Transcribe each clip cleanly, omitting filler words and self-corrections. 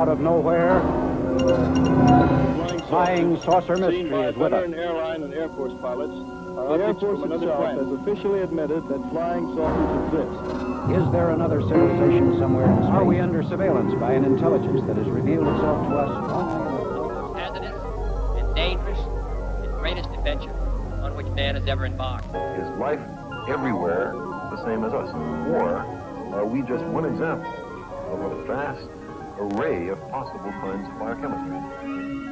out of nowhere, flying saucer mystery is with us. Airline and Air Force pilots. The Air Force itself has officially admitted that flying saucers exist. Is there another civilization somewhere in space? Are we under surveillance by an intelligence that has revealed itself to us? Hazardous and dangerous and greatest adventure on which man has ever embarked. Is life everywhere the same as us? Or are we just one example of a vast array of possible kinds of biochemistry?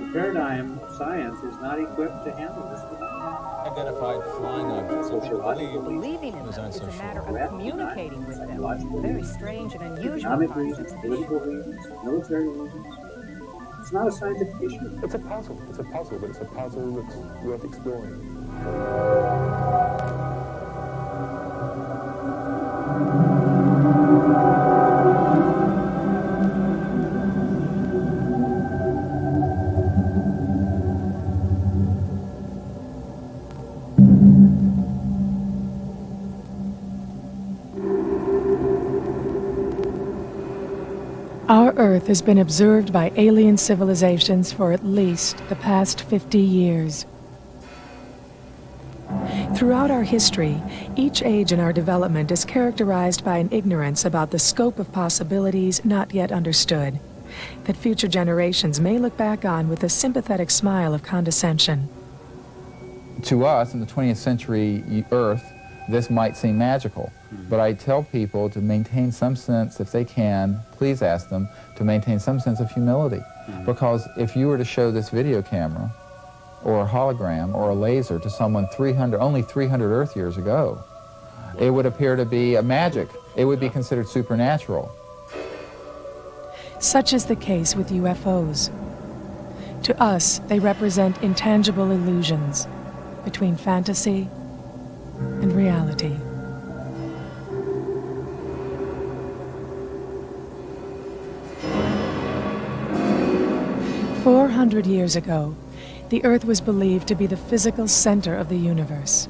The paradigm of science is not equipped to handle this phenomenon. Identified flying objects, which you believing in them is a matter of communicating with them. Very strange and unusual. Economic reasons, political reasons, military reasons. It's not a scientific issue. It's a puzzle, but it's a puzzle that's worth exploring. Our Earth has been observed by alien civilizations for at least the past 50 years. Throughout our history, each age in our development is characterized by an ignorance about the scope of possibilities not yet understood, that future generations may look back on with a sympathetic smile of condescension. To us, in the 20th century Earth, this might seem magical, but I tell people to maintain some sense, if they can, please ask them to maintain some sense of humility. Because if you were to show this video camera, or a hologram, or a laser to someone only 300 Earth years ago, it would appear to be a magic. It would be considered supernatural. Such is the case with UFOs. To us, they represent intangible illusions between fantasy and reality. "400 years ago, the Earth was believed to be the physical center of the universe.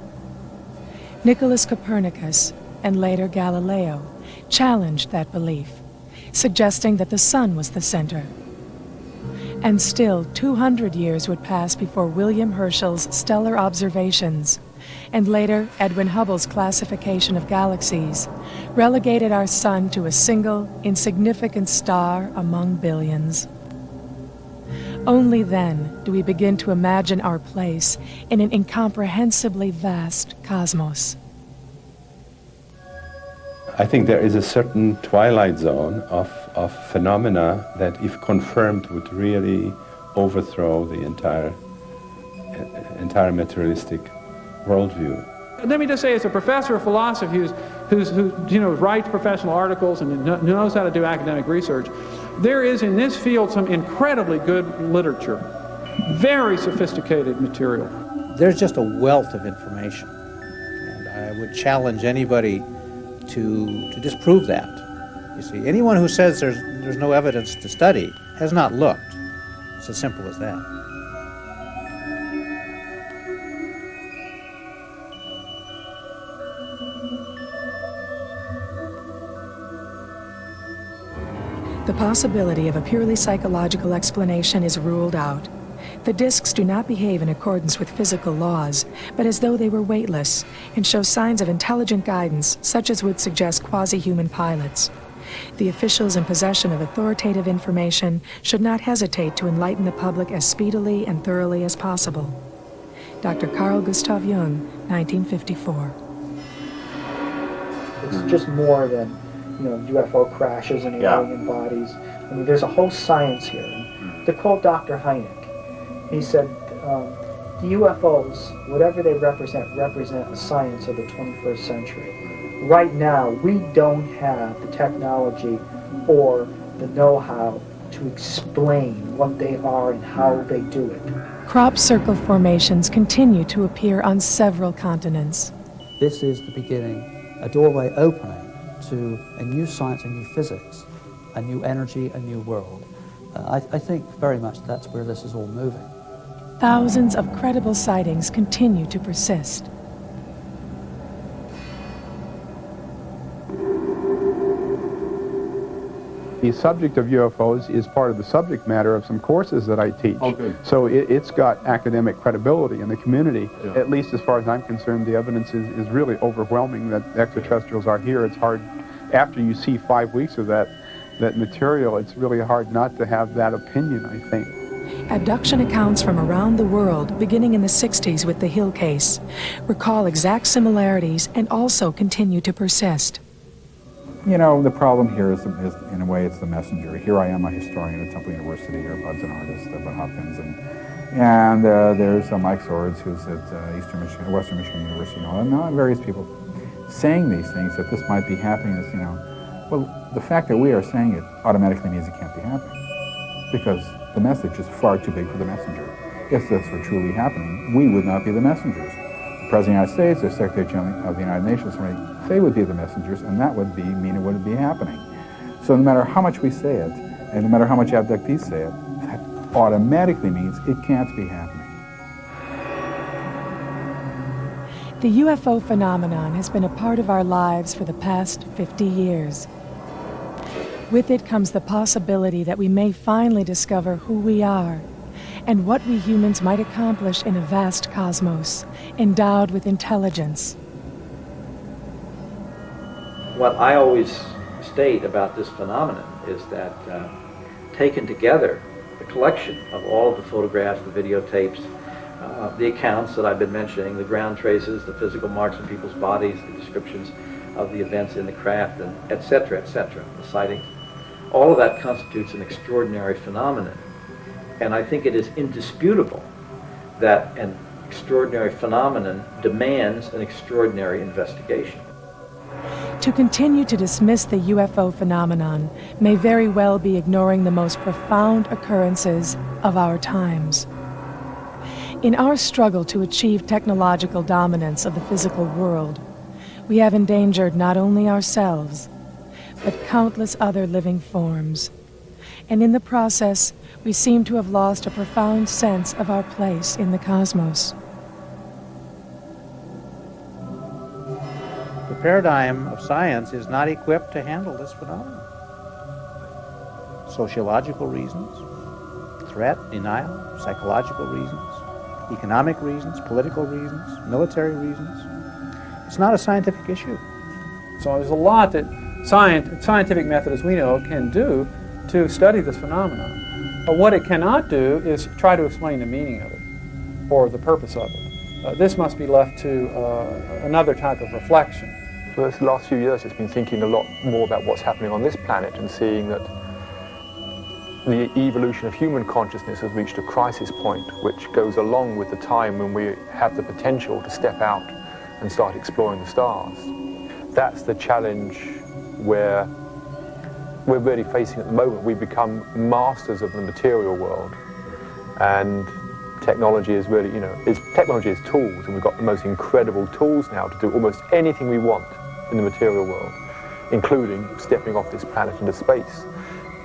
Nicholas Copernicus, and later Galileo, challenged that belief, suggesting that the sun was the center. And still 200 years would pass before William Herschel's stellar observations, and later Edwin Hubble's classification of galaxies, relegated our sun to a single, insignificant star among billions. Only then do we begin to imagine our place in an incomprehensibly vast cosmos." I think there is a certain twilight zone of phenomena that, if confirmed, would really overthrow the entire materialistic worldview. Let me just say, as a professor of philosophy who writes professional articles and knows how to do academic research, there is in this field some incredibly good literature, very sophisticated material. There's just a wealth of information, and I would challenge anybody to disprove that. You see, anyone who says there's no evidence to study has not looked. It's as simple as that. The possibility of a purely psychological explanation is ruled out. The discs do not behave in accordance with physical laws, but as though they were weightless, and show signs of intelligent guidance, such as would suggest quasi-human pilots. The officials in possession of authoritative information should not hesitate to enlighten the public as speedily and thoroughly as possible. Dr. Carl Gustav Jung, 1954. It's just more than UFO crashes and alien bodies. I mean, there's a whole science here. And to quote Dr. Hynek, he said, the UFOs, whatever they represent a science of the 21st century. Right now, we don't have the technology or the know-how to explain what they are and how they do it. Crop circle formations continue to appear on several continents. This is the beginning, a doorway opening to a new science, a new physics, a new energy, a new world. I think very much that's where this is all moving. Thousands of credible sightings continue to persist. The subject of UFOs is part of the subject matter of some courses that I teach. Oh, good. So it's got academic credibility in the community. Yeah. At least as far as I'm concerned, the evidence is really overwhelming that extraterrestrials are here. It's hard, after you see 5 weeks of that material, it's really hard not to have that opinion, I think. Abduction accounts from around the world, beginning in the 60s with the Hill case, recall exact similarities and also continue to persist. You know, the problem here is in a way, it's the messenger. Here I am, a historian at Temple University. Here, Bud's an artist, Bud Hopkins, and there's Mike Swords, who's at Western Michigan University, and various people saying these things that this might be happening. Is, well, the fact that we are saying it automatically means it can't be happening, because the message is far too big for the messenger. If this were truly happening, we would not be the messengers. The President of the United States, the Secretary General of the United Nations, they would be the messengers, and that would mean it wouldn't be happening. So no matter how much we say it, and no matter how much abductees say it, that automatically means it can't be happening. The UFO phenomenon has been a part of our lives for the past 50 years. With it comes the possibility that we may finally discover who we are and what we humans might accomplish in a vast cosmos, endowed with intelligence. What I always state about this phenomenon is that taken together, the collection of all of the photographs, the videotapes, the accounts that I've been mentioning, the ground traces, the physical marks on people's bodies, the descriptions of the events in the craft, and et cetera, the sightings, all of that constitutes an extraordinary phenomenon. And I think it is indisputable that an extraordinary phenomenon demands an extraordinary investigation. To continue to dismiss the UFO phenomenon may very well be ignoring the most profound occurrences of our times. In our struggle to achieve technological dominance of the physical world, we have endangered not only ourselves, but countless other living forms. And in the process, we seem to have lost a profound sense of our place in the cosmos. The paradigm of science is not equipped to handle this phenomenon. Sociological reasons, threat, denial, psychological reasons, economic reasons, political reasons, military reasons. It's not a scientific issue. So there's a lot that scientific method, as we know, can do to study this phenomenon. But what it cannot do is try to explain the meaning of it or the purpose of it. This must be left to another type of reflection. For the last few years, it's been thinking a lot more about what's happening on this planet and seeing that the evolution of human consciousness has reached a crisis point, which goes along with the time when we have the potential to step out and start exploring the stars. That's the challenge where we're really facing at the moment. We've become masters of the material world, and technology is really, technology is tools, and we've got the most incredible tools now to do almost anything we want in the material world, including stepping off this planet into space.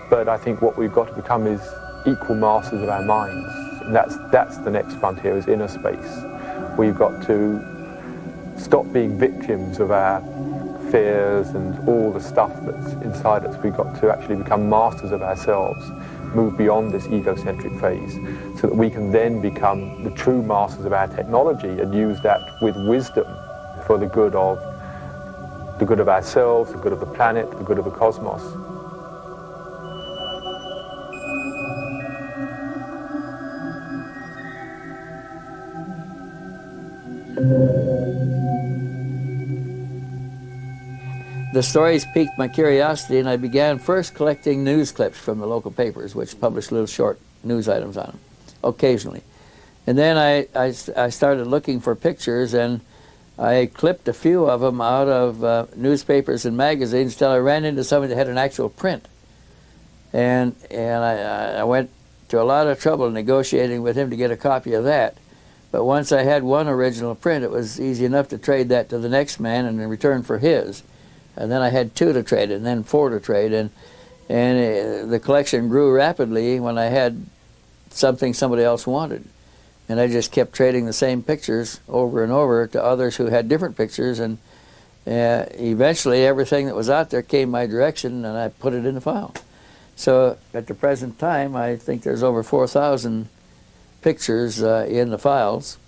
But I think what we've got to become is equal masters of our minds. And that's the next frontier, is inner space. We've got to stop being victims of our fears and all the stuff that's inside us. We've got to actually become masters of ourselves, move beyond this egocentric phase, so that we can then become the true masters of our technology and use that with wisdom for the good of ourselves, the good of the planet, the good of the cosmos. The stories piqued my curiosity, and I began first collecting news clips from the local papers, which published little short news items on them, occasionally. And then I started looking for pictures, and I clipped a few of them out of newspapers and magazines until I ran into somebody that had an actual print. And I went to a lot of trouble negotiating with him to get a copy of that. But once I had one original print, it was easy enough to trade that to the next man and in return for his. And then I had 2 to trade, and then 4 to trade, and the collection grew rapidly when I had something somebody else wanted. And I just kept trading the same pictures over and over to others who had different pictures, and eventually everything that was out there came my direction, and I put it in the file. So at the present time, I think there's over 4,000 pictures in the files,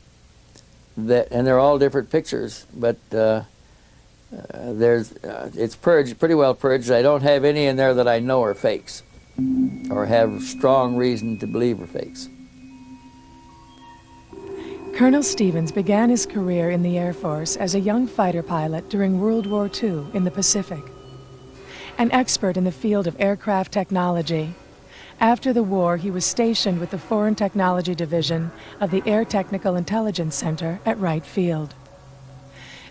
and they're all different pictures, but it's purged, pretty well purged. I don't have any in there that I know are fakes or have strong reason to believe are fakes. Colonel Stevens began his career in the Air Force as a young fighter pilot during World War II in the Pacific. An expert in the field of aircraft technology, after the war he was stationed with the Foreign Technology Division of the Air Technical Intelligence Center at Wright Field.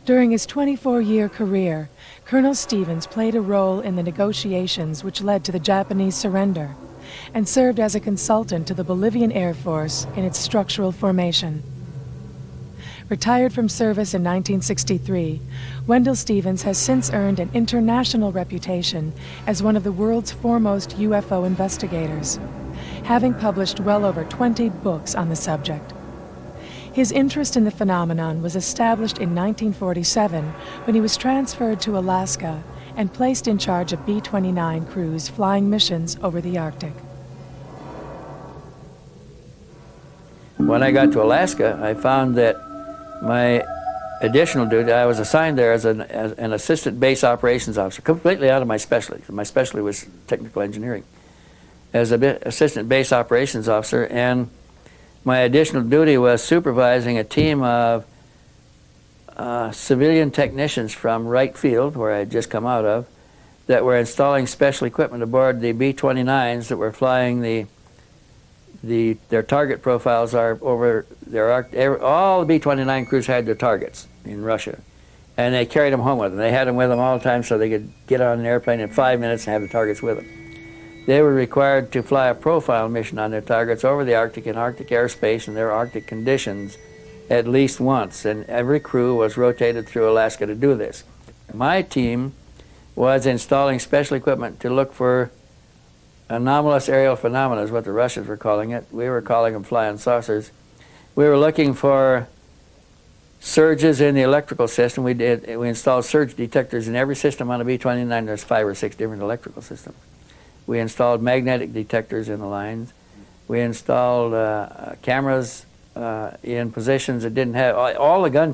During his 24-year career, Colonel Stevens played a role in the negotiations which led to the Japanese surrender and served as a consultant to the Bolivian Air Force in its structural formation. Retired from service in 1963, Wendell Stevens has since earned an international reputation as one of the world's foremost UFO investigators, having published well over 20 books on the subject. His interest in the phenomenon was established in 1947 when he was transferred to Alaska and placed in charge of B-29 crews flying missions over the Arctic. When I got to Alaska, I found that my additional duty, I was assigned there as an assistant base operations officer, completely out of my specialty. My specialty was technical engineering. As an assistant base operations officer, and my additional duty was supervising a team of civilian technicians from Wright Field, where I had just come out of, that were installing special equipment aboard the B-29s that were flying their target profiles are over all the B-29 crews had their targets in Russia, and they carried them home with them. They had them with them all the time so they could get on an airplane in 5 minutes and have the targets with them. They were required to fly a profile mission on their targets over the Arctic in Arctic airspace and their Arctic conditions at least once, and every crew was rotated through Alaska to do this. My team was installing special equipment to look for anomalous aerial phenomena, is what the Russians were calling it. We were calling them flying saucers. We were looking for surges in the electrical system. We installed surge detectors in every system on a B-29. There's 5 or 6 different electrical systems. We installed magnetic detectors in the lines. We installed cameras in positions that didn't have, all the gun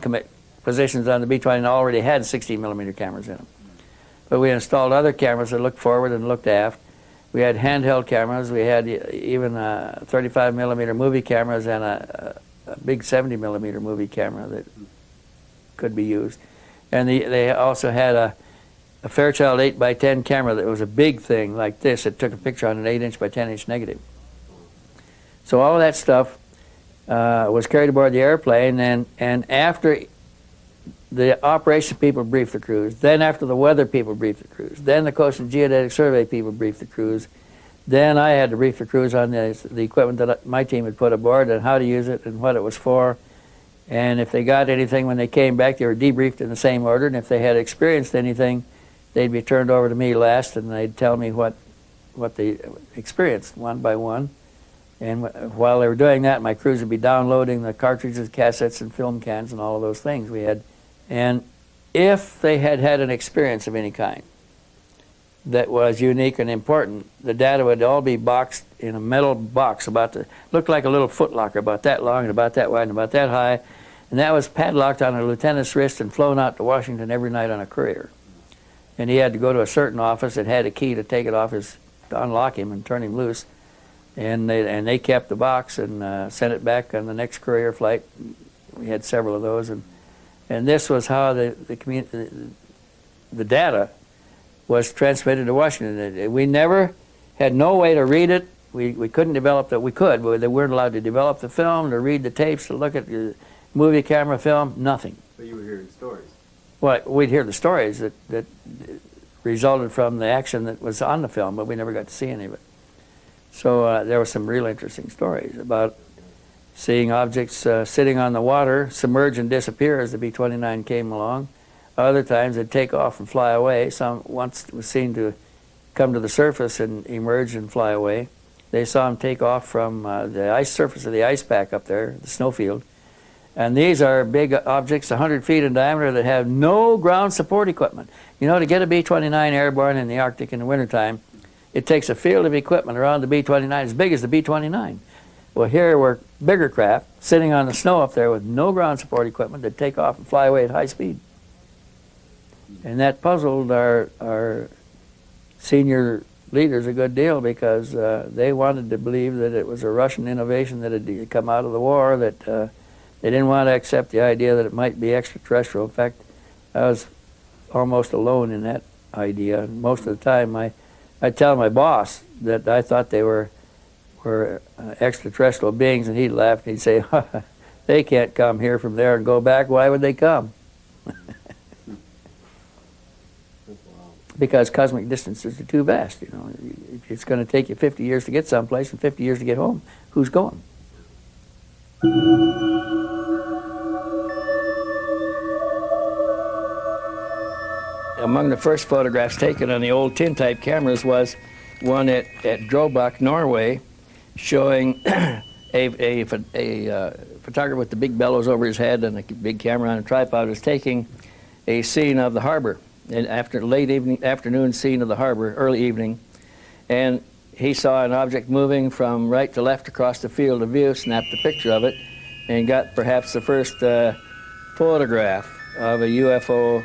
positions on the B-29 already had 60-millimeter cameras in them. But we installed other cameras that looked forward and looked aft. We had handheld cameras. We had even 35-millimeter movie cameras and a big 70-millimeter movie camera that could be used. And they also had a Fairchild 8x10 camera that was a big thing like this. It took a picture on an 8-inch by 10-inch negative. So all of that stuff was carried aboard the airplane, and after the operation people briefed the crews, then after the weather people briefed the crews, then the Coast and Geodetic Survey people briefed the crews, then I had to brief the crews on the equipment that my team had put aboard and how to use it and what it was for. And if they got anything when they came back, they were debriefed in the same order, and if they had experienced anything, they'd be turned over to me last, and they'd tell me what they experienced one by one. And while they were doing that, my crews would be downloading the cartridges, cassettes, and film cans and all of those things we had. And if they had had an experience of any kind that was unique and important, the data would all be boxed in a metal box looked like a little footlocker, about that long and about that wide and about that high. And that was padlocked on a lieutenant's wrist and flown out to Washington every night on a courier. And he had to go to a certain office that had a key to take it off to unlock him and turn him loose. And they kept the box and sent it back on the next courier flight. We had several of those, and this was how the data was transmitted to Washington. We never had no way to read it. We couldn't develop that. We could, but they weren't allowed to develop the film, to read the tapes, to look at the movie camera film. Nothing. But you were hearing stories. Well, we'd hear the stories that resulted from the action that was on the film, but we never got to see any of it. So there were some real interesting stories about seeing objects sitting on the water, submerge and disappear as the B-29 came along. Other times they'd take off and fly away. Once was seen to come to the surface and emerge and fly away. They saw them take off from the ice surface of the ice pack up there, the snowfield. And these are big objects, 100 feet in diameter, that have no ground support equipment. You know, to get a B-29 airborne in the Arctic in the wintertime, it takes a field of equipment around the B-29 as big as the B-29. Well, here were bigger craft sitting on the snow up there with no ground support equipment that take off and fly away at high speed. And that puzzled our senior leaders a good deal, because they wanted to believe that it was a Russian innovation that had come out of the war, that they didn't want to accept the idea that it might be extraterrestrial. In fact, I was almost alone in that idea. Most of the time, I'd tell my boss that I thought they were extraterrestrial beings, and he'd laugh and he'd say, they can't come here from there and go back. Why would they come? Because cosmic distances are too vast. You know, if it's going to take you 50 years to get someplace and 50 years to get home, who's going? Among the first photographs taken on the old tin-type cameras was one at Drobak, Norway, showing a photographer with the big bellows over his head and a big camera on a tripod was taking a scene of the harbor, an afternoon scene of the harbor, early evening, and he saw an object moving from right to left across the field of view, snapped a picture of it, and got perhaps the first photograph of a UFO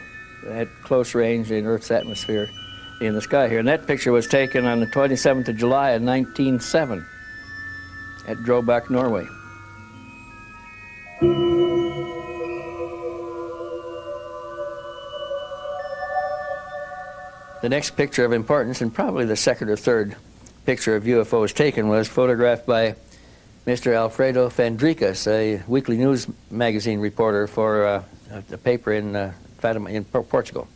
at close range in Earth's atmosphere in the sky here. And that picture was taken on the 27th of July of 1907 at Drobak, Norway. The next picture of importance, and probably the second or third picture of UFOs taken, was photographed by Mr. Alfredo Fandricas, a weekly news magazine reporter for a paper in Fatima, in Portugal.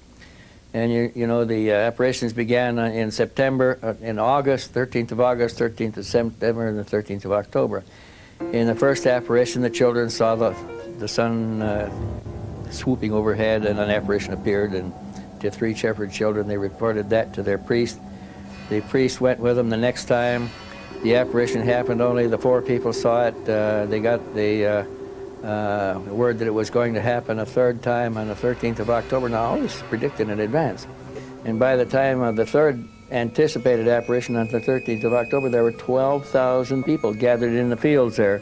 And you know, the apparitions began in September, in August, 13th of August, 13th of September, and the 13th of October. In the first apparition, the children saw the sun swooping overhead, and an apparition appeared, and to 3 shepherd children, they reported that to their priest. The priest went with them the next time. The apparition happened, only the 4 people saw it. They got the word that it was going to happen a third time on the 13th of October. Now, all this is predicted in advance. And by the time of the third anticipated apparition on the 13th of October, there were 12,000 people gathered in the fields there.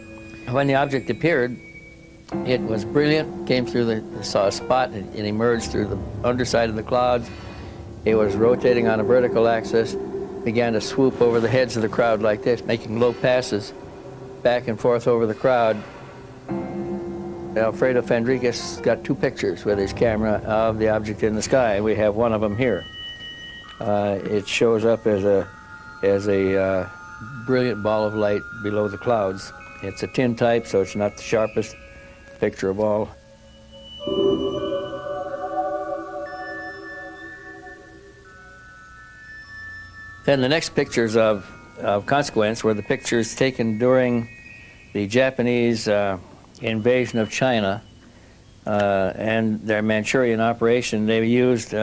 When the object appeared, it was brilliant, came through saw a spot, and it emerged through the underside of the clouds. It was rotating on a vertical axis, began to swoop over the heads of the crowd like this, making low passes back and forth over the crowd. Alfredo Fandricas got 2 pictures with his camera of the object in the sky. We have one of them here. It shows up as a brilliant ball of light below the clouds. It's a tin type, so it's not the sharpest picture of all. Then the next pictures of consequence were the pictures taken during the Japanese invasion of China and their Manchurian operation. They used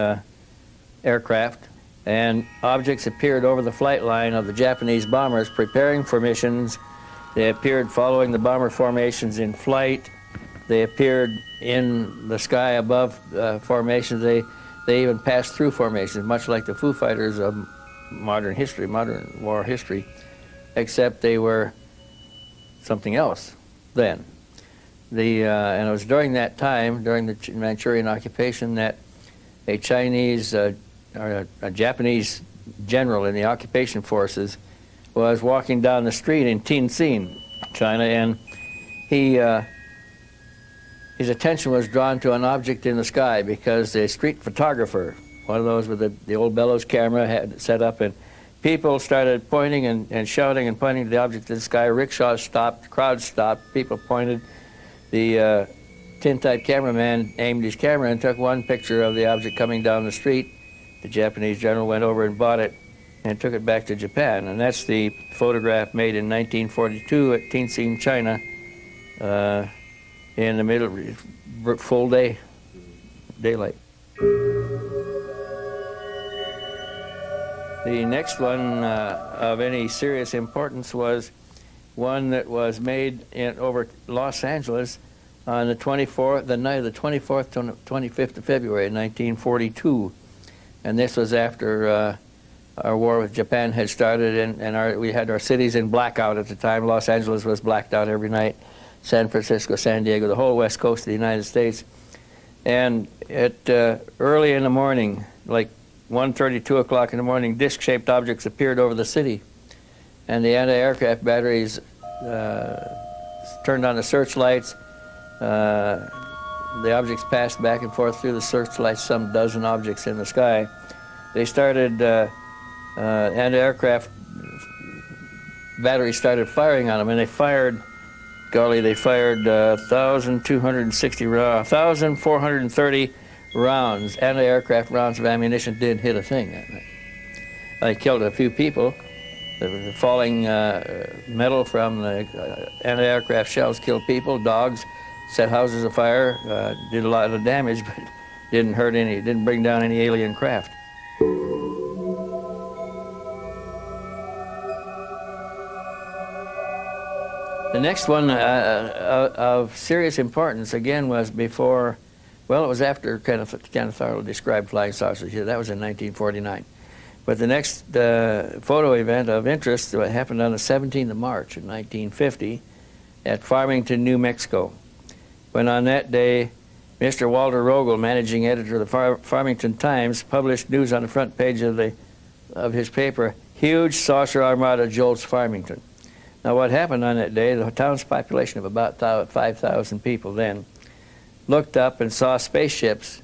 aircraft, and objects appeared over the flight line of the Japanese bombers preparing for missions. They appeared following the bomber formations in flight. They appeared in the sky above formations. They even passed through formations, much like the Foo Fighters of modern war history, except they were something else then. And it was during that time, during the Manchurian occupation, that a Chinese or a Japanese general in the occupation forces was walking down the street in Tianjin, China, and his attention was drawn to an object in the sky because a street photographer, one of those with the old bellows camera, had it set up, and people started pointing and shouting and pointing to the object in the sky. Rickshaws stopped, crowds stopped, people pointed. The tin-type cameraman aimed his camera and took one picture of the object coming down the street. The Japanese general went over and bought it and took it back to Japan. And that's the photograph made in 1942 at Tianjin, China, in the middle, full day, daylight. The next one of any serious importance was one that was made over Los Angeles on the 24th, the night of the 24th to 25th of February, 1942. And this was after our war with Japan had started, and we had our cities in blackout at the time. Los Angeles was blacked out every night, San Francisco, San Diego, the whole west coast of the United States. And at early in the morning, like 1:30, 2 o'clock in the morning, disc-shaped objects appeared over the city. And the anti-aircraft batteries turned on the searchlights. The objects passed back and forth through the searchlights, some dozen objects in the sky. They started, anti-aircraft batteries started firing on them, and they fired, golly, they fired 1,430 rounds, anti-aircraft rounds of ammunition. Didn't hit a thing that night. They killed a few people. The falling metal from the anti-aircraft shells killed people, dogs, set houses afire, did a lot of damage, but didn't hurt any, didn't bring down any alien craft. The next one of serious importance, again, was before, well, it was after Kenneth Arnold described flying saucers. Yeah, that was in 1949. But the next photo event of interest happened on the 17th of March in 1950 at Farmington, New Mexico, when on that day, Mr. Walter Rogel, managing editor of the Farmington Times, published news on the front page of his paper, "Huge saucer armada jolts Farmington." Now what happened on that day, the town's population of about 5,000 people then, looked up and saw spaceships,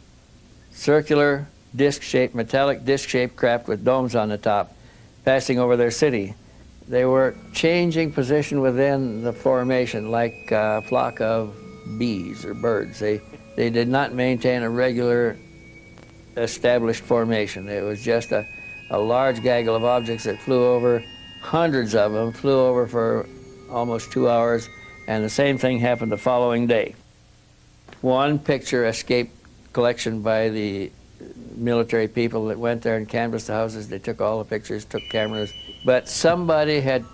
circular, disc-shaped, metallic disc-shaped craft with domes on the top, passing over their city. They were changing position within the formation like a flock of bees or birds. They did not maintain a regular established formation. It was just a large gaggle of objects that flew over. Hundreds of them flew over for almost 2 hours, and the same thing happened the following day. One picture escaped collection by the military people that went there and canvassed the houses. They took all the pictures, took cameras, but somebody had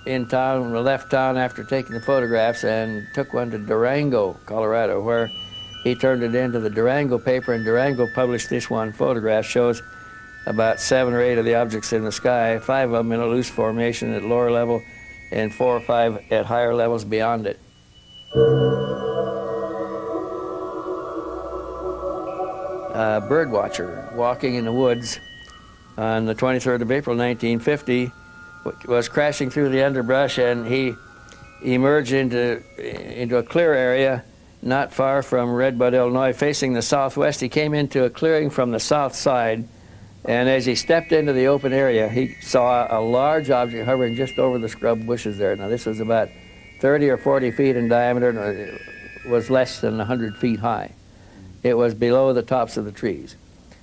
in town, left town after taking the photographs and took one to Durango, Colorado, where he turned it into the Durango paper, and Durango published this one photograph. Shows about 7 or 8 of the objects in the sky, 5 of them in a loose formation at lower level, and 4 or 5 at higher levels beyond it. A bird watcher walking in the woods on the 23rd of April, 1950, was crashing through the underbrush, and he emerged into a clear area not far from Redbud, Illinois, facing the southwest. He came into a clearing from the south side, and as he stepped into the open area, he saw a large object hovering just over the scrub bushes there. Now, this was about 30 or 40 feet in diameter, and it was less than 100 feet high. It was below the tops of the trees.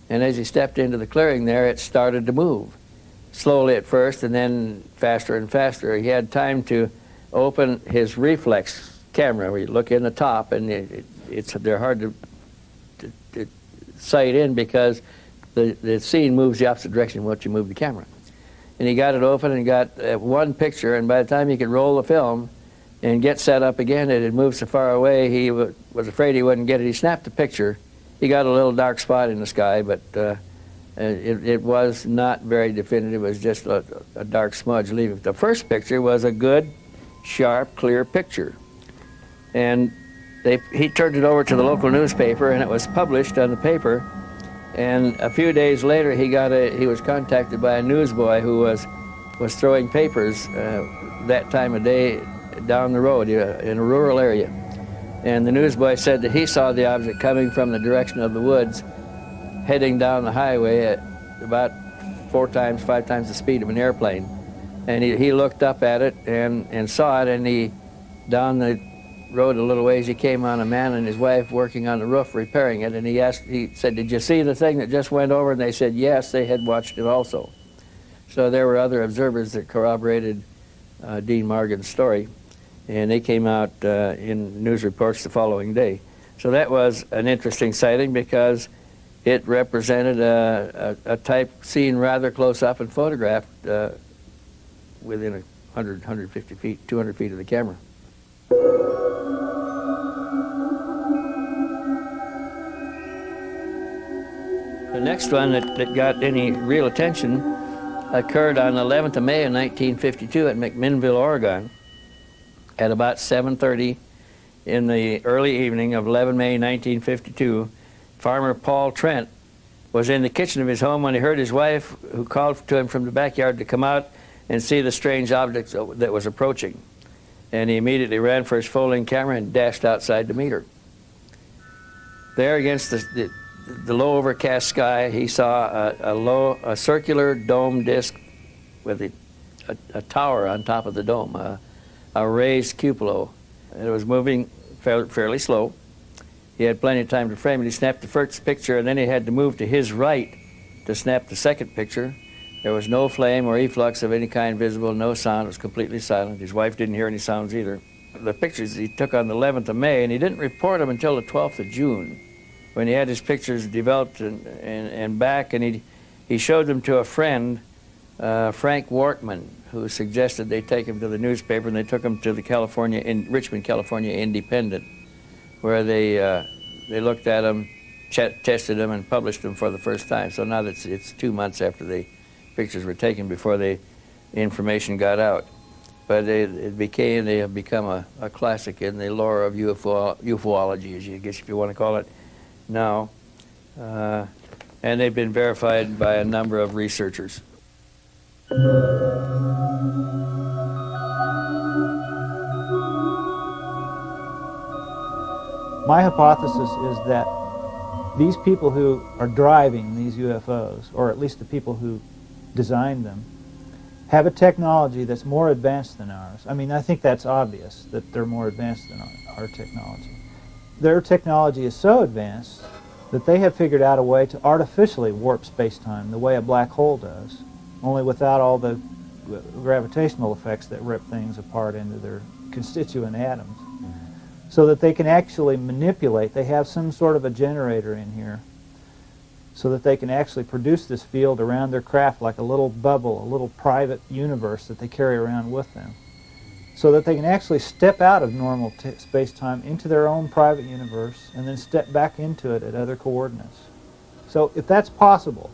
And as he stepped into the clearing there, it started to move. Slowly at first, and then faster and faster. He had time to open his reflex camera, where you look in the top, and they're hard to sight in because the scene moves the opposite direction once you move the camera. And he got it open and got one picture, and by the time he could roll the film and get set up again, it had moved so far away he was afraid he wouldn't get it. He snapped the picture. He got a little dark spot in the sky, but it was not very definitive. It was just a dark smudge leaving. The first picture was a good, sharp, clear picture. And he turned it over to the local newspaper, and it was published on the paper. And a few days later, he was contacted by a newsboy who was throwing papers that time of day down the road in a rural area. And the newsboy said that he saw the object coming from the direction of the woods, heading down the highway at about 4 times, 5 times the speed of an airplane. And he looked up at it and saw it, and down the road a little ways, he came on a man and his wife working on the roof repairing it, and he said, "Did you see the thing that just went over?" And they said yes, they had watched it also. So there were other observers that corroborated Dean Morgan's story, and they came out in news reports the following day. So that was an interesting sighting because it represented a type seen rather close up and photographed within 100, 150 feet, 200 feet of the camera. The next one that got any real attention occurred on the 11th of May of 1952 at McMinnville, Oregon, at about 7:30 in the early evening of 11 May 1952. Farmer Paul Trent was in the kitchen of his home when he heard his wife, who called to him from the backyard to come out and see the strange object that was approaching. And he immediately ran for his folding camera and dashed outside to meet her. There against the low overcast sky, he saw a circular dome disc with a tower on top of the dome, a raised cupola. It was moving fairly slow. He had plenty of time to frame it. He snapped the first picture, and then he had to move to his right to snap the second picture. There was no flame or efflux of any kind visible, no sound. It was completely silent. His wife didn't hear any sounds either. The pictures he took on the 11th of May, and he didn't report them until the 12th of June, when he had his pictures developed and back, and he showed them to a friend, Frank Wortman, who suggested they take him to the newspaper, and they took him to the Richmond, California Independent, where they looked at them, tested them, and published them for the first time. So now that it's 2 months after the pictures were taken before the information got out. But they have become a classic in the lore of UFOlogy, as you guess if you want to call it now. And they've been verified by a number of researchers. My hypothesis is that these people who are driving these UFOs, or at least the people who designed them, have a technology that's more advanced than ours. I mean, I think that's obvious, that they're more advanced than our technology. Their technology is so advanced that they have figured out a way to artificially warp space-time the way a black hole does, only without all the gravitational effects that rip things apart into their constituent atoms. So that they can actually manipulate. They have some sort of a generator in here so that they can actually produce this field around their craft like a little bubble, a little private universe that they carry around with them. So that they can actually step out of normal space-time into their own private universe and then step back into it at other coordinates. So if that's possible,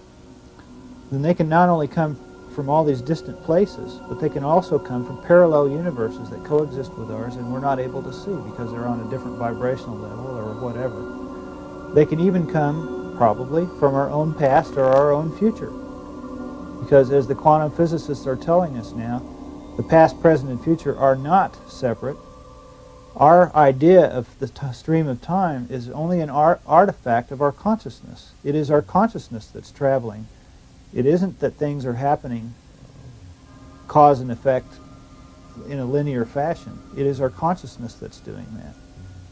then they can not only come from all these distant places, but they can also come from parallel universes that coexist with ours and we're not able to see because they're on a different vibrational level or whatever. They can even come, probably, from our own past or our own future. Because as the quantum physicists are telling us now, the past, present, and future are not separate. Our idea of the stream of time is only an artifact of our consciousness. It is our consciousness that's traveling. It isn't that things are happening cause and effect in a linear fashion. It is our consciousness that's doing that.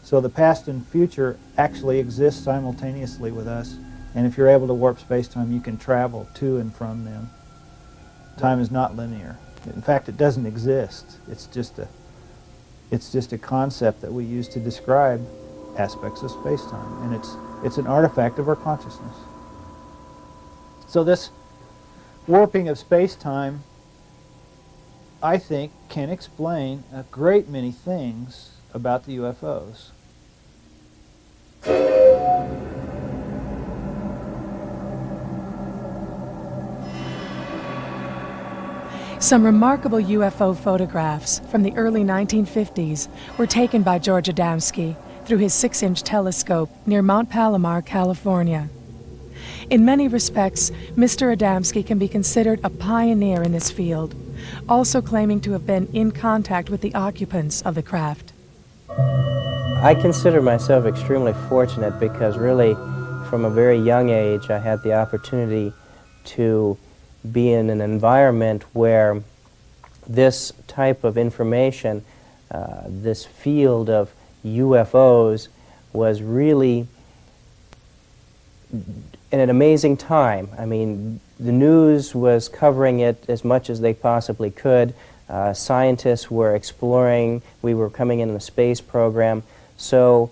So the past and future actually exist simultaneously with us, and if you're able to warp space-time, you can travel to and from them. Time is not linear. In fact, it doesn't exist. It's just a concept that we use to describe aspects of space-time, and it's an artifact of our consciousness. So this warping of space-time, I think, can explain a great many things about the UFOs. Some remarkable UFO photographs from the early 1950s were taken by George Adamski through his 6-inch telescope near Mount Palomar, California. In many respects, Mr. Adamski can be considered a pioneer in this field, also claiming to have been in contact with the occupants of the craft. I consider myself extremely fortunate because really from a very young age I had the opportunity to be in an environment where this type of information, this field of UFOs was really in an amazing time. I mean, the news was covering it as much as they possibly could. Scientists were exploring, we were coming in the space program, so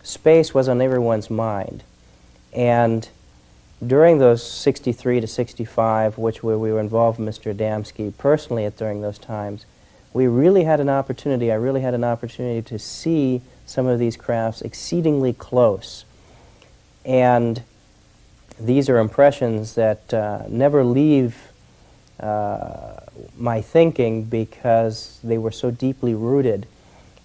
space was on everyone's mind. And during those 63 to 65, which we were involved with Mr. Adamski personally during those times, we really had an opportunity, I really had an opportunity to see some of these crafts exceedingly close. And these are impressions that never leave my thinking because they were so deeply rooted.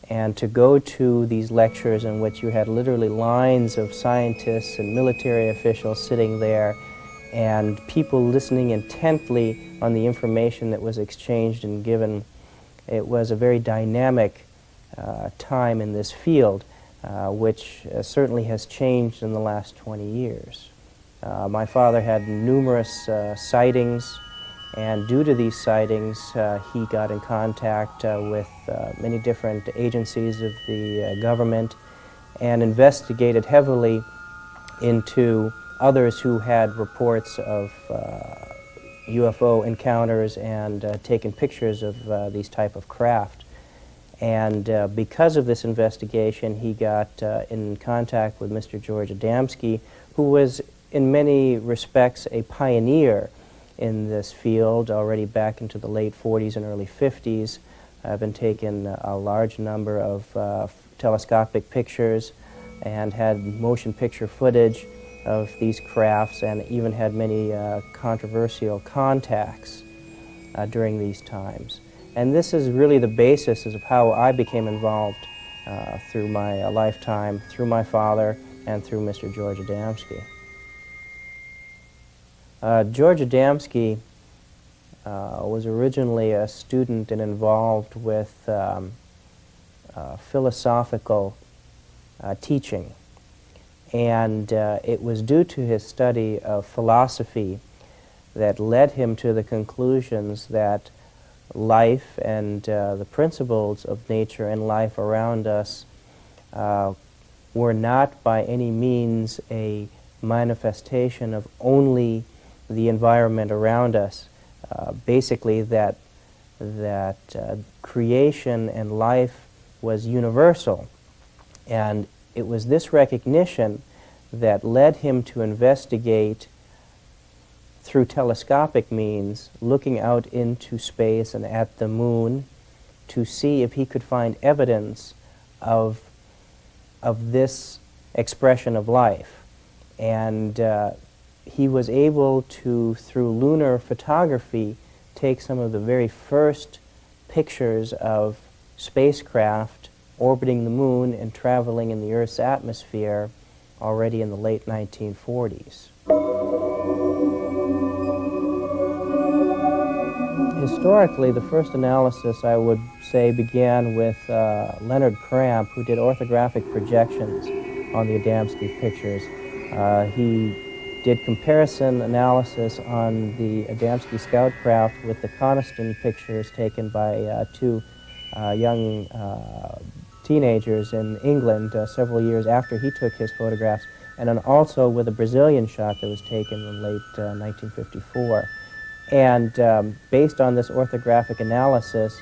And to go to these lectures in which you had literally lines of scientists and military officials sitting there and people listening intently on the information that was exchanged and given, it was a very dynamic time in this field, which certainly has changed in the last 20 years. My father had numerous sightings, and due to these sightings, he got in contact with many different agencies of the government and investigated heavily into others who had reports of UFO encounters and taken pictures of these type of craft. And because of this investigation, he got in contact with Mr. George Adamski, who was in many respects a pioneer in this field already back into the late 40s and early 50s. I've been taking a large number of telescopic pictures and had motion picture footage of these crafts, and even had many controversial contacts during these times. And this is really the basis of how I became involved through my lifetime, through my father, and through Mr. George Adamski. George Adamski was originally a student and involved with philosophical teaching. And it was due to his study of philosophy that led him to the conclusions that life and the principles of nature and life around us were not by any means a manifestation of only the environment around us. Basically that creation and life was universal. And it was this recognition that led him to investigate through telescopic means, looking out into space and at the moon, to see if he could find evidence of this expression of life. And he was able to, through lunar photography, take some of the very first pictures of spacecraft orbiting the moon and traveling in the Earth's atmosphere already in the late 1940s. Historically, the first analysis, I would say, began with Leonard Cramp, who did orthographic projections on the Adamski pictures. He did comparison analysis on the Adamski scout craft with the Coniston pictures taken by two young teenagers in England several years after he took his photographs, and then also with a Brazilian shot that was taken in late 1954. And based on this orthographic analysis,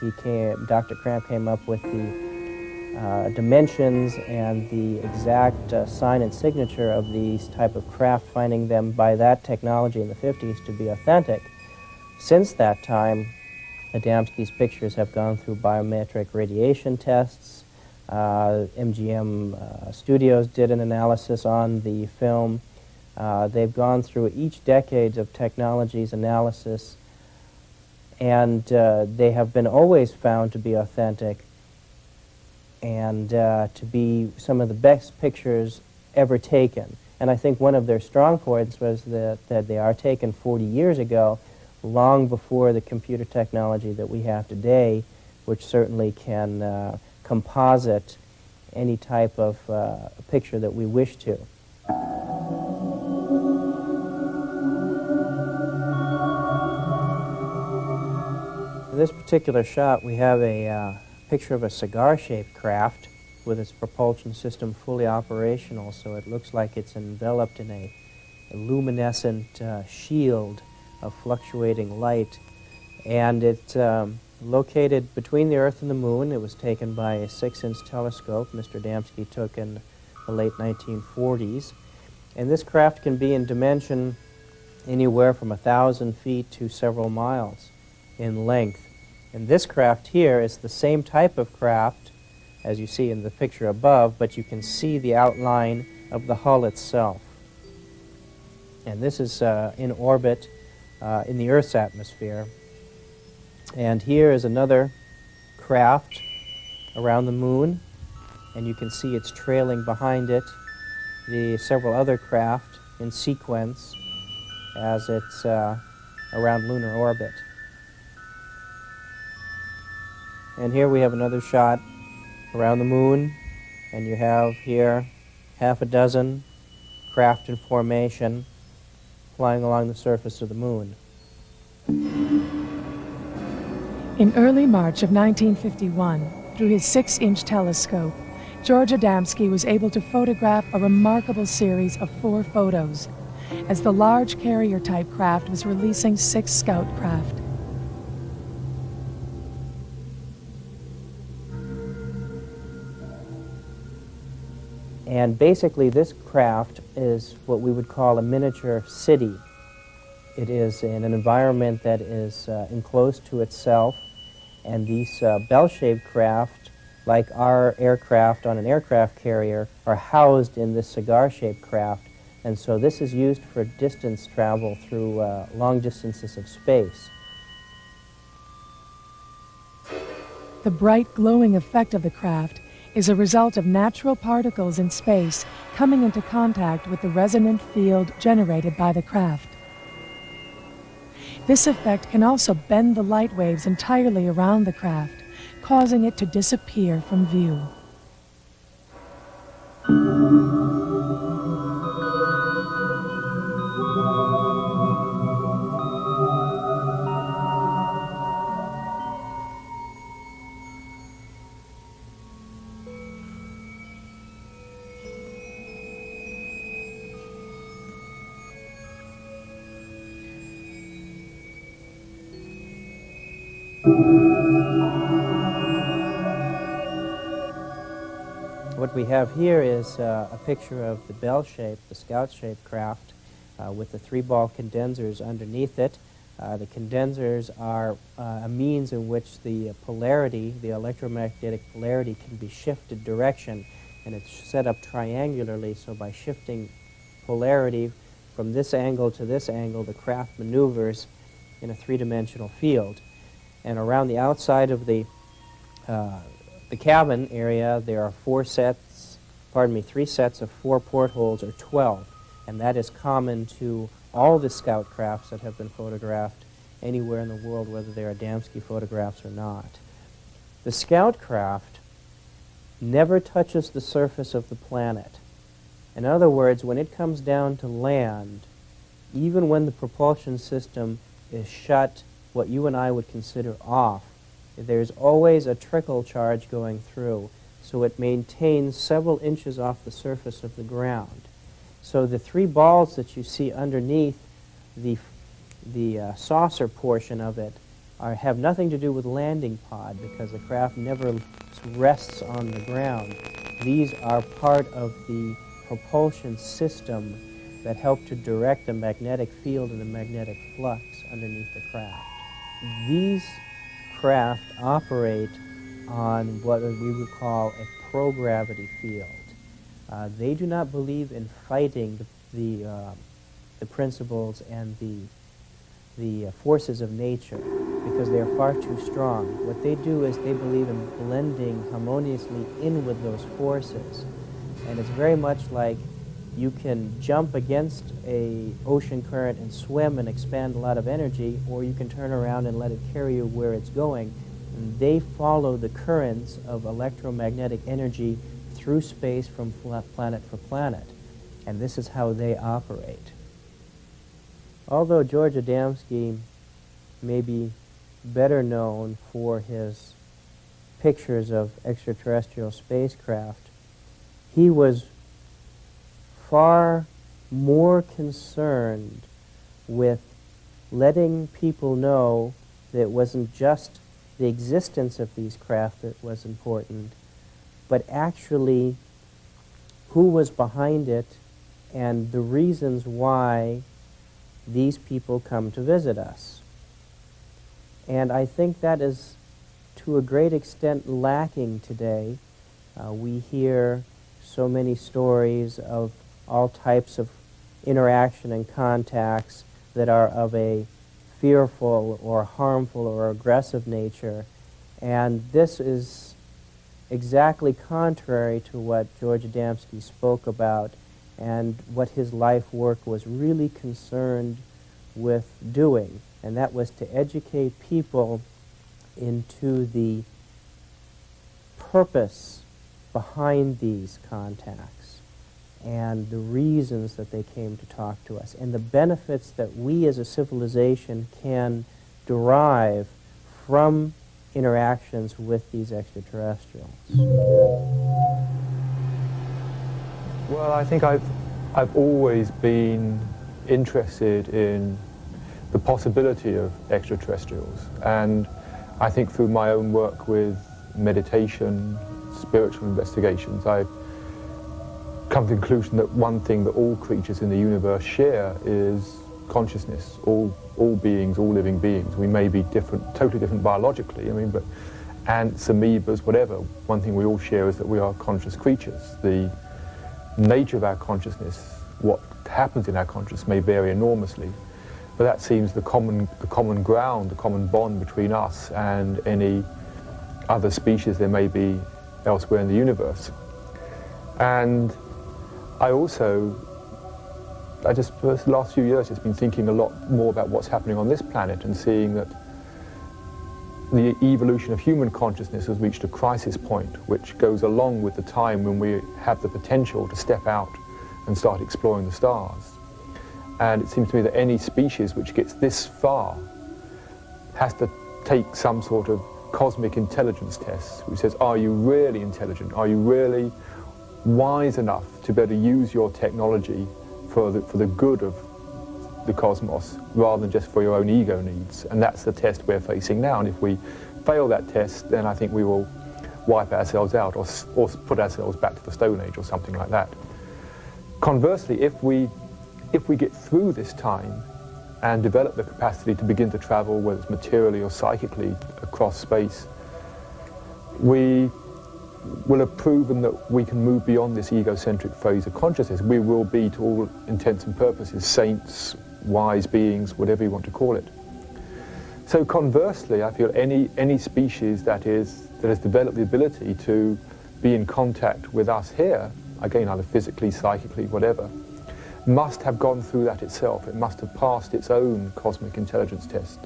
Dr. Cramp came up with the dimensions and the exact sign and signature of these type of craft, finding them by that technology in the 50s to be authentic. Since that time, Adamski's pictures have gone through biometric radiation tests. MGM Studios did an analysis on the film. They've gone through each decade of technology's analysis, and they have been always found to be authentic and to be some of the best pictures ever taken. And I think one of their strong points was that they are taken 40 years ago, long before the computer technology that we have today, which certainly can composite any type of picture that we wish to. In this particular shot, we have a picture of a cigar-shaped craft with its propulsion system fully operational, so it looks like it's enveloped in a luminescent shield of fluctuating light. And it's located between the Earth and the Moon. It was taken by a 6-inch telescope Mr. Adamski took in the late 1940s. And this craft can be in dimension anywhere from 1,000 feet to several miles in length. And this craft here is the same type of craft as you see in the picture above, but you can see the outline of the hull itself. And this is in orbit in the Earth's atmosphere. And here is another craft around the moon, and you can see it's trailing behind it the several other craft in sequence as it's around lunar orbit. And here we have another shot around the moon, and you have here half a dozen craft in formation flying along the surface of the moon. In early March of 1951, through his 6-inch telescope, George Adamski was able to photograph a remarkable series of 4 photos as the large carrier-type craft was releasing 6 scout craft. And basically this craft is what we would call a miniature city. It is in an environment that is enclosed to itself, and these bell-shaped craft, like our aircraft on an aircraft carrier, are housed in this cigar-shaped craft, and so this is used for distance travel through long distances of space. The bright glowing effect of the craft is a result of natural particles in space coming into contact with the resonant field generated by the craft. This effect can also bend the light waves entirely around the craft, causing it to disappear from view. What we have here is a picture of the bell-shaped, the scout-shaped craft with the 3-ball condensers underneath it. The condensers are a means in which the polarity, the electromagnetic polarity, can be shifted direction, and it's set up triangularly, so by shifting polarity from this angle to this angle, the craft maneuvers in a 3-dimensional field. And around the outside of the cabin area, there are 3 sets of 4 portholes, or 12, and that is common to all the scout crafts that have been photographed anywhere in the world, whether they are Adamski photographs or not. The scout craft never touches the surface of the planet. In other words, when it comes down to land, even when the propulsion system is shut, what you and I would consider off, there's always a trickle charge going through, so it maintains several inches off the surface of the ground. So the 3 balls that you see underneath the saucer portion of it have nothing to do with landing pod, because the craft never rests on the ground. These are part of the propulsion system that help to direct the magnetic field and the magnetic flux underneath the craft. These craft operate on what we would call a pro-gravity field. They do not believe in fighting the principles and the forces of nature, because they are far too strong. What they do is they believe in blending harmoniously in with those forces. And it's very much like you can jump against a ocean current and swim and expand a lot of energy, or you can turn around and let it carry you where it's going. And they follow the currents of electromagnetic energy through space from planet for planet. And this is how they operate. Although George Adamski may be better known for his pictures of extraterrestrial spacecraft, he was far more concerned with letting people know that it wasn't just the existence of these craft that was important, but actually who was behind it and the reasons why these people come to visit us. And I think that is to a great extent lacking today. We hear so many stories of all types of interaction and contacts that are of a fearful or harmful or aggressive nature. And this is exactly contrary to what George Adamski spoke about and what his life work was really concerned with doing, and that was to educate people into the purpose behind these contacts and the reasons that they came to talk to us and the benefits that we as a civilization can derive from interactions with these extraterrestrials. Well, I think I've always been interested in the possibility of extraterrestrials, and I think through my own work with meditation, spiritual investigations, I've come to the conclusion that one thing that all creatures in the universe share is consciousness. All beings, all living beings. We may be different, totally different biologically, I mean, but ants, amoebas, whatever, one thing we all share is that we are conscious creatures. The nature of our consciousness, what happens in our consciousness, may vary enormously, but that seems the common ground, the common bond between us and any other species there may be elsewhere in the universe. And I just, for the last few years, just been thinking a lot more about what's happening on this planet and seeing that the evolution of human consciousness has reached a crisis point, which goes along with the time when we have the potential to step out and start exploring the stars. And it seems to me that any species which gets this far has to take some sort of cosmic intelligence test, which says, are you really intelligent? Are you really wise enough to be able to use your technology for the good of the cosmos, rather than just for your own ego needs? And that's the test we're facing now. And if we fail that test, then I think we will wipe ourselves out or put ourselves back to the Stone Age or something like that. Conversely, if we get through this time and develop the capacity to begin to travel, whether it's materially or psychically, across space, we will have proven that we can move beyond this egocentric phase of consciousness. We will be, to all intents and purposes, saints, wise beings, whatever you want to call it. So conversely, I feel any species that has developed the ability to be in contact with us here, again, either physically, psychically, whatever, must have gone through that itself. It must have passed its own cosmic intelligence test,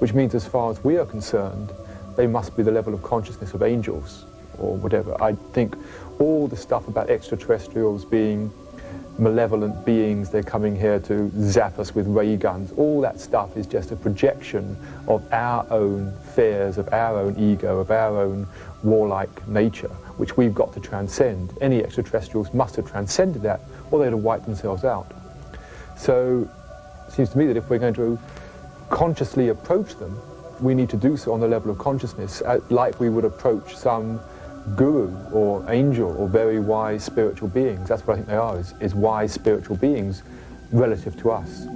which means, as far as we are concerned, they must be the level of consciousness of angels or whatever. I think all the stuff about extraterrestrials being malevolent beings, they're coming here to zap us with ray guns, all that stuff is just a projection of our own fears, of our own ego, of our own warlike nature, which we've got to transcend. Any extraterrestrials must have transcended that, or they'd have wiped themselves out. So it seems to me that if we're going to consciously approach them, we need to do so on the level of consciousness, like we would approach some guru or angel or very wise spiritual beings. That's what I think they are, is wise spiritual beings relative to us.